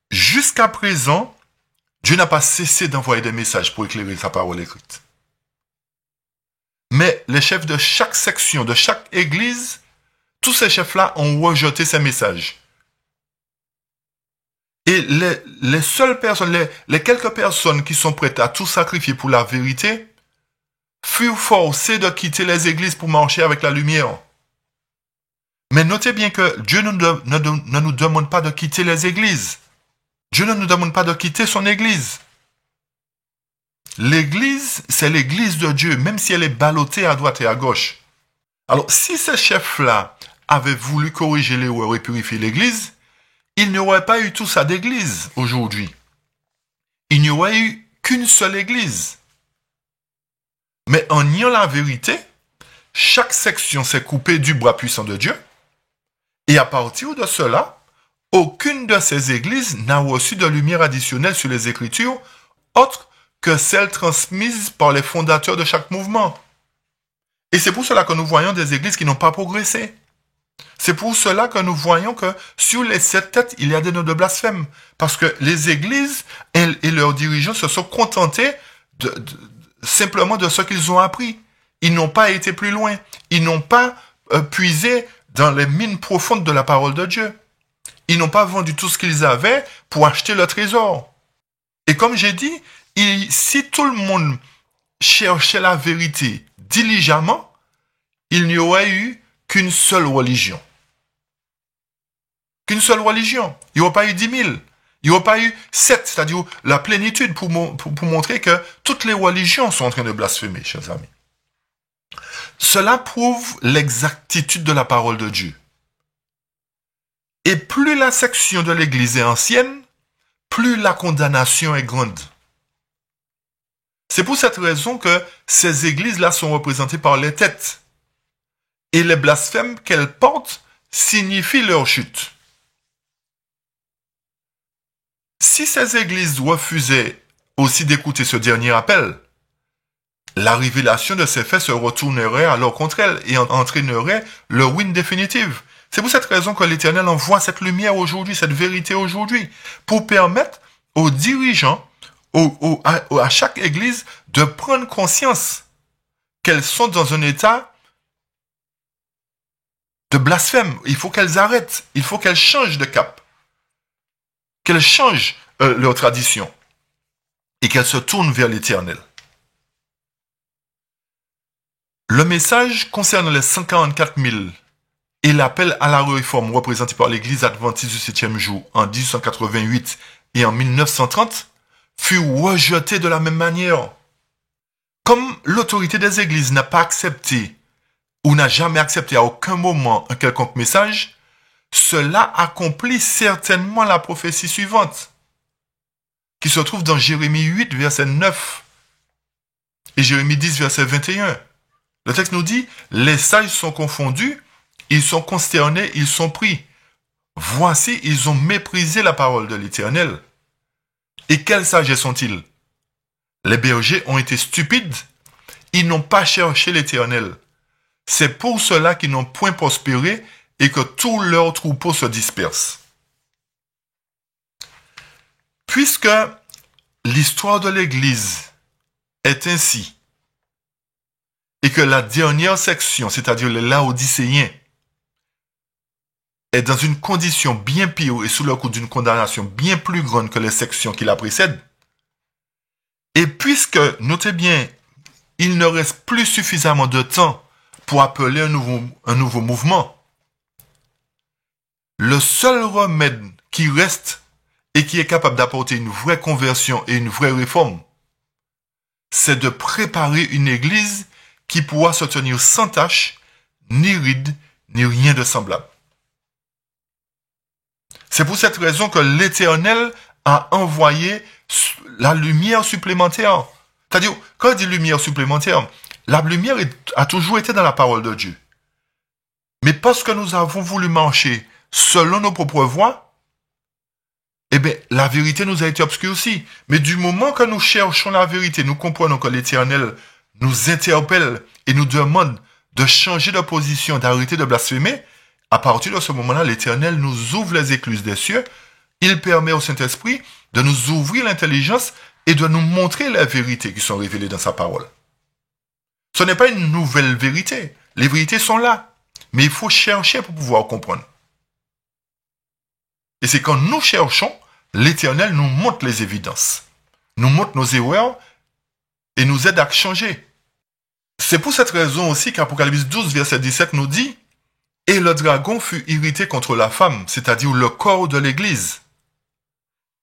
Jusqu'à présent, Dieu n'a pas cessé d'envoyer des messages pour éclairer sa parole écrite. Mais les chefs de chaque section, de chaque église, tous ces chefs-là ont rejeté ces messages. Et les seules personnes, les quelques personnes qui sont prêtes à tout sacrifier pour la vérité, furent forcées de quitter les églises pour marcher avec la lumière. Mais notez bien que Dieu ne nous demande pas de quitter les églises. Dieu ne nous demande pas de quitter son église. L'église, c'est l'église de Dieu, même si elle est ballottée à droite et à gauche. Alors, si ces chefs-là avaient voulu corriger l'erreur et purifier l'église, il n'y aurait pas eu tout ça d'église aujourd'hui. Il n'y aurait eu qu'une seule église. Mais en niant la vérité, chaque section s'est coupée du bras puissant de Dieu. Et à partir de cela, aucune de ces églises n'a reçu de lumière additionnelle sur les Écritures, autre que celle transmise par les fondateurs de chaque mouvement. Et c'est pour cela que nous voyons des églises qui n'ont pas progressé. C'est pour cela que nous voyons que sur les 7 têtes, il y a des noms de blasphème. Parce que les églises et leurs dirigeants se sont contentés simplement de ce qu'ils ont appris. Ils n'ont pas été plus loin. Ils n'ont pas puisé dans les mines profondes de la parole de Dieu. Ils n'ont pas vendu tout ce qu'ils avaient pour acheter le trésor. Et comme j'ai dit, si tout le monde cherchait la vérité diligemment, il n'y aurait eu qu'une seule religion. Qu'une seule religion. Il n'y aurait pas eu 10 000. Il n'y aurait pas eu 7, c'est-à-dire la plénitude pour montrer que toutes les religions sont en train de blasphémer, chers amis. Cela prouve l'exactitude de la parole de Dieu. Et plus la section de l'Église est ancienne, plus la condamnation est grande. C'est pour cette raison que ces églises-là sont représentées par les têtes. Et les blasphèmes qu'elles portent signifient leur chute. Si ces églises refusaient aussi d'écouter ce dernier appel, la révélation de ces faits se retournerait alors contre elles et entraînerait le ruine définitive. C'est pour cette raison que l'Éternel envoie cette lumière aujourd'hui, cette vérité aujourd'hui, pour permettre aux dirigeants, à chaque église, de prendre conscience qu'elles sont dans un état de blasphème. Il faut qu'elles arrêtent. Il faut qu'elles changent de cap. Qu'elles changent leur tradition. Et qu'elles se tournent vers l'Éternel. Le message concernant les 144 000 et l'appel à la réforme représenté par l'Église adventiste du 7e jour en 1888 et en 1930 fut rejeté de la même manière. Comme l'autorité des églises n'a pas accepté ou n'a jamais accepté à aucun moment un quelconque message, cela accomplit certainement la prophétie suivante, qui se trouve dans Jérémie 8, verset 9 et Jérémie 10, verset 21. Le texte nous dit, les sages sont confondus, ils sont consternés, ils sont pris. Voici, ils ont méprisé la parole de l'Éternel. Et quels sages sont-ils? Les bergers ont été stupides, ils n'ont pas cherché l'Éternel. C'est pour cela qu'ils n'ont point prospéré et que tous leurs troupeaux se dispersent. Puisque l'histoire de l'Église est ainsi, et que la dernière section, c'est-à-dire les Laodicéens, est dans une condition bien pire et sous le coup d'une condamnation bien plus grande que les sections qui la précèdent, et puisque, notez bien, il ne reste plus suffisamment de temps pour appeler un nouveau mouvement, le seul remède qui reste et qui est capable d'apporter une vraie conversion et une vraie réforme, c'est de préparer une église qui pourra se tenir sans tache, ni ride, ni rien de semblable. C'est pour cette raison que l'Éternel a envoyé la lumière supplémentaire. C'est-à-dire, quand il dit lumière supplémentaire, la lumière a toujours été dans la parole de Dieu. Mais parce que nous avons voulu marcher selon nos propres voies, eh bien, la vérité nous a été obscurcie. Mais du moment que nous cherchons la vérité, nous comprenons que l'Éternel nous interpelle et nous demande de changer de position, d'arrêter de blasphémer. À partir de ce moment-là, l'Éternel nous ouvre les écluses des cieux. Il permet au Saint-Esprit de nous ouvrir l'intelligence et de nous montrer les vérités qui sont révélées dans sa parole. Ce n'est pas une nouvelle vérité. Les vérités sont là. Mais il faut chercher pour pouvoir comprendre. Et c'est quand nous cherchons, l'Éternel nous montre les évidences, nous montre nos erreurs et nous aide à changer. C'est pour cette raison aussi qu'Apocalypse 12, verset 17 nous dit « Et le dragon fut irrité contre la femme, c'est-à-dire le corps de l'Église.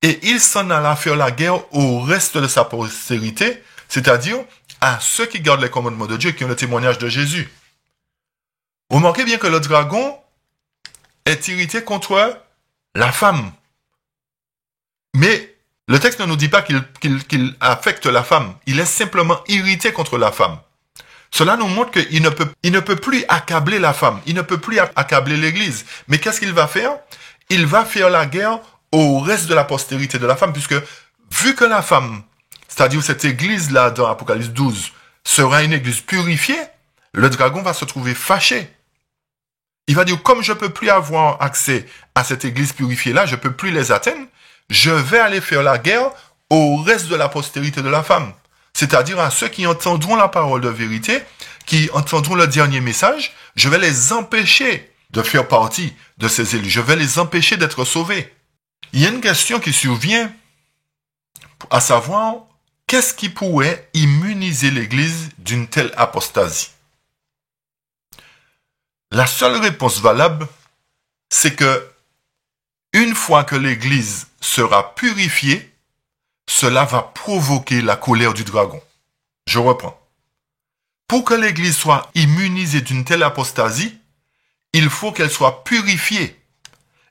Et il s'en alla faire la guerre au reste de sa postérité, c'est-à-dire à ceux qui gardent les commandements de Dieu, qui ont le témoignage de Jésus. » Remarquez bien que le dragon est irrité contre la femme. Mais le texte ne nous dit pas qu'il affecte la femme. Il est simplement irrité contre la femme. Cela nous montre qu'il ne peut plus accabler la femme. Il ne peut plus accabler l'Église. Mais qu'est-ce qu'il va faire? Il va faire la guerre au reste de la postérité de la femme, puisque vu que la femme, c'est-à-dire cette Église-là dans Apocalypse 12, sera une Église purifiée, le dragon va se trouver fâché. Il va dire, comme je ne peux plus avoir accès à cette Église purifiée-là, je ne peux plus les atteindre, je vais aller faire la guerre au reste de la postérité de la femme. C'est-à-dire à ceux qui entendront la parole de vérité, qui entendront le dernier message, je vais les empêcher de faire partie de ces élus. Je vais les empêcher d'être sauvés. Il y a une question qui survient, à savoir, qu'est-ce qui pourrait immuniser l'Église d'une telle apostasie? La seule réponse valable, c'est que une fois que l'Église sera purifiée, cela va provoquer la colère du dragon. Je reprends. Pour que l'Église soit immunisée d'une telle apostasie, il faut qu'elle soit purifiée.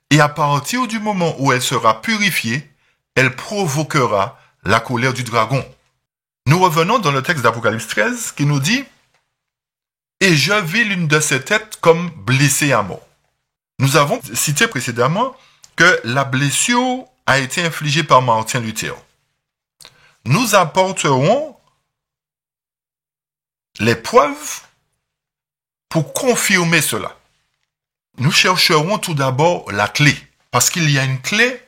Et à partir du moment où elle sera purifiée, elle provoquera la colère du dragon. Nous revenons dans le texte d'Apocalypse 13 qui nous dit « Et je vis l'une de ses têtes comme blessée à mort. » Nous avons cité précédemment que la blessure a été infligée par Martin Luther. Nous apporterons les preuves pour confirmer cela. Nous chercherons tout d'abord la clé, parce qu'il y a une clé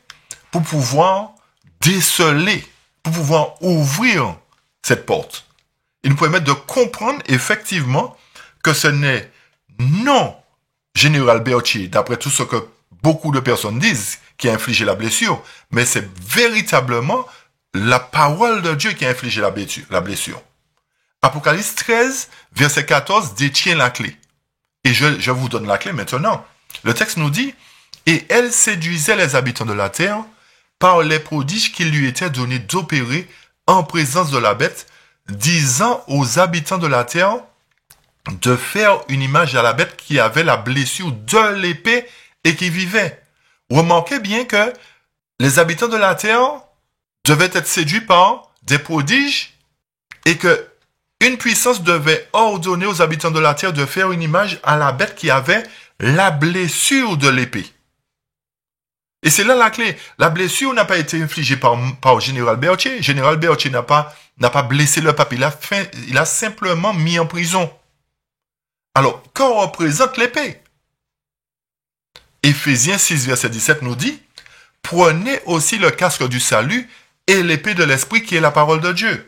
pour pouvoir déceler, pour pouvoir ouvrir cette porte. Il nous permet de comprendre effectivement que ce n'est non Général Berthier, d'après tout ce que beaucoup de personnes disent, qui a infligé la blessure, mais c'est véritablement la parole de Dieu qui a infligé la blessure. Apocalypse 13, verset 14, détient la clé. Et je vous donne la clé maintenant. Le texte nous dit, « Et elle séduisait les habitants de la terre par les prodiges qu'il lui était donné d'opérer en présence de la bête, disant aux habitants de la terre de faire une image à la bête qui avait la blessure de l'épée et qui vivait. » Remarquez bien que les habitants de la terre devaient être séduits par des prodiges et que une puissance devait ordonner aux habitants de la terre de faire une image à la bête qui avait la blessure de l'épée. Et c'est là la clé. La blessure n'a pas été infligée par Général Berthier. Général Berthier n'a pas blessé le pape. Il a simplement mis en prison. Alors, qu'en représente l'épée? Éphésiens 6, verset 17 nous dit, « Prenez aussi le casque du salut et l'épée de l'esprit qui est la parole de Dieu. »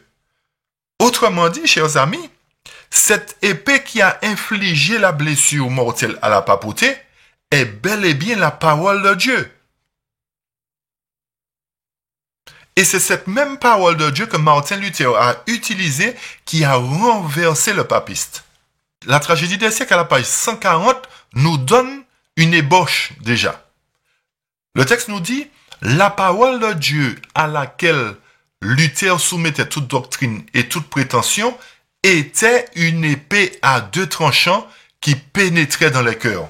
Autrement dit, chers amis, cette épée qui a infligé la blessure mortelle à la papauté est bel et bien la parole de Dieu. Et c'est cette même parole de Dieu que Martin Luther a utilisée qui a renversé le papiste. La tragédie des siècles à la page 140 nous donne une ébauche déjà. Le texte nous dit, la parole de Dieu à laquelle Luther soumettait toute doctrine et toute prétention était une épée à deux tranchants qui pénétrait dans les cœurs.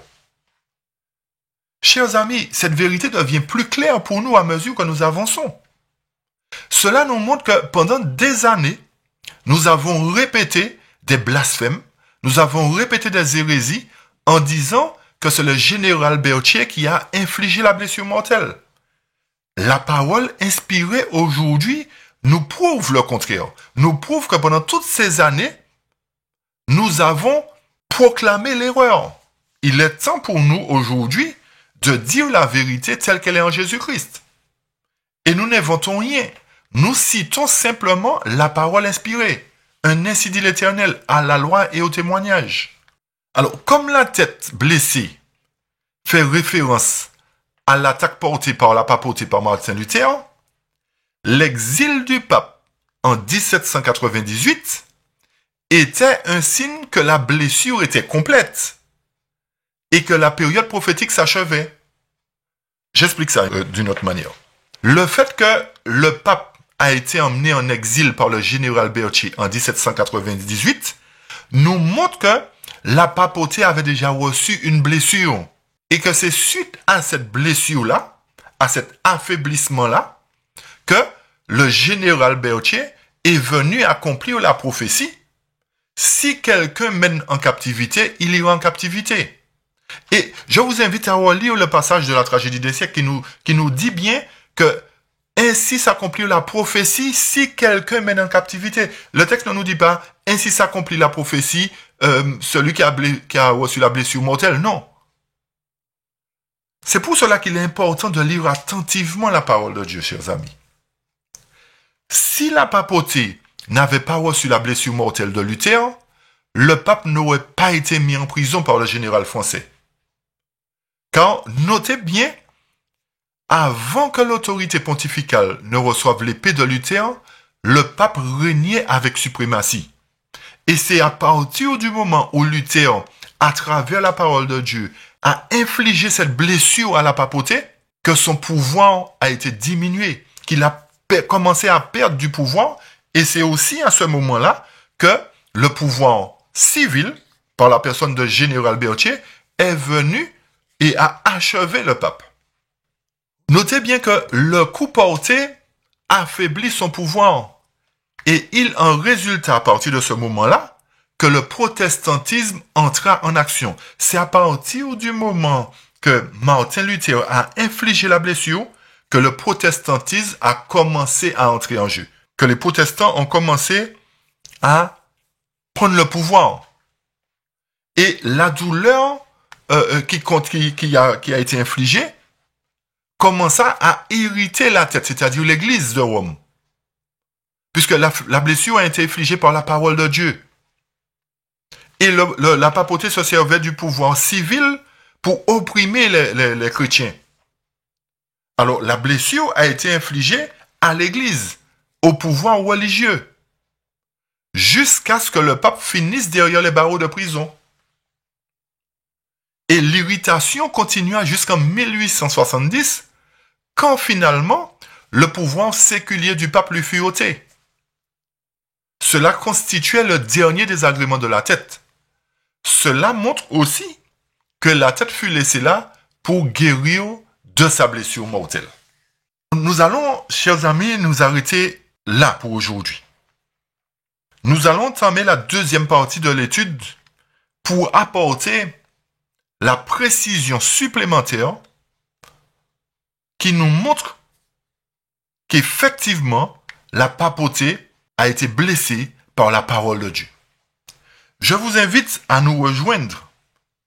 Chers amis, cette vérité devient plus claire pour nous à mesure que nous avançons. Cela nous montre que pendant des années, nous avons répété des blasphèmes, nous avons répété des hérésies en disant que c'est le général Berthier qui a infligé la blessure mortelle. La parole inspirée aujourd'hui nous prouve le contraire. Nous prouve que pendant toutes ces années, nous avons proclamé l'erreur. Il est temps pour nous aujourd'hui de dire la vérité telle qu'elle est en Jésus-Christ. Et nous n'inventons rien. Nous citons simplement la parole inspirée. Un ainsi dit l'Éternel à la loi et au témoignage. Alors, comme la tête blessée fait référence à l'attaque portée par la papauté par Martin Luther, l'exil du pape en 1798 était un signe que la blessure était complète et que la période prophétique s'achevait. J'explique ça d'une autre manière. Le fait que le pape a été emmené en exil par le général Berthier en 1798 nous montre que la papauté avait déjà reçu une blessure et que c'est suite à cette blessure-là, à cet affaiblissement-là, que le général Berthier est venu accomplir la prophétie. Si quelqu'un mène en captivité, il ira en captivité. Et je vous invite à relire le passage de la tragédie des siècles qui nous dit bien que ainsi s'accomplit la prophétie si quelqu'un mène en captivité. Le texte ne nous dit pas ainsi s'accomplit la prophétie celui qui a reçu la blessure mortelle. Non. C'est pour cela qu'il est important de lire attentivement la parole de Dieu, chers amis. Si la papauté n'avait pas reçu la blessure mortelle de Luther, le pape n'aurait pas été mis en prison par le général français. Car, notez bien, avant que l'autorité pontificale ne reçoive l'épée de Luther, le pape régnait avec suprématie. Et c'est à partir du moment où Luther, à travers la parole de Dieu, a infligé cette blessure à la papauté, que son pouvoir a été diminué, qu'il a commencé à perdre du pouvoir, et c'est aussi à ce moment-là que le pouvoir civil, par la personne de général Berthier, est venu et a achevé le pape. Notez bien que le coup porté affaiblit son pouvoir, et il en résulta à partir de ce moment-là que le protestantisme entra en action. C'est à partir du moment que Martin Luther a infligé la blessure que le protestantisme a commencé à entrer en jeu. Que les protestants ont commencé à prendre le pouvoir. Et la douleur qui a été infligée commença à irriter la tête, c'est-à-dire l'église de Rome. Puisque la blessure a été infligée par la parole de Dieu. Et la papauté se servait du pouvoir civil pour opprimer les chrétiens. Alors, la blessure a été infligée à l'église, au pouvoir religieux, jusqu'à ce que le pape finisse derrière les barreaux de prison. Et l'irritation continua jusqu'en 1870, quand finalement, le pouvoir séculier du pape lui fut ôté. Cela constituait le dernier désagrément de la tête. Cela montre aussi que la tête fut laissée là pour guérir de sa blessure mortelle. Nous allons, chers amis, nous arrêter là pour aujourd'hui. Nous allons entamer la deuxième partie de l'étude pour apporter la précision supplémentaire qui nous montre qu'effectivement, la papauté a été blessée par la parole de Dieu. Je vous invite à nous rejoindre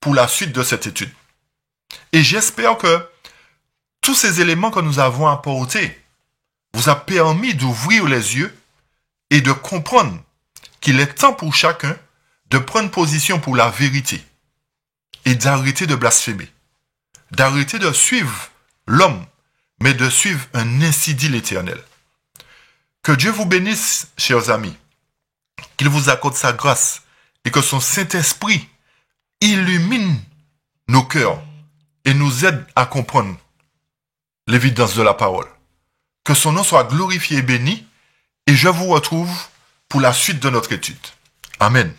pour la suite de cette étude. Et j'espère que tous ces éléments que nous avons apportés vous a permis d'ouvrir les yeux et de comprendre qu'il est temps pour chacun de prendre position pour la vérité et d'arrêter de blasphémer, d'arrêter de suivre l'homme, mais de suivre un ainsi dit l'Éternel. Que Dieu vous bénisse, chers amis, qu'il vous accorde sa grâce et que son Saint-Esprit illumine nos cœurs et nous aide à comprendre l'évidence de la parole. Que son nom soit glorifié et béni, et je vous retrouve pour la suite de notre étude. Amen.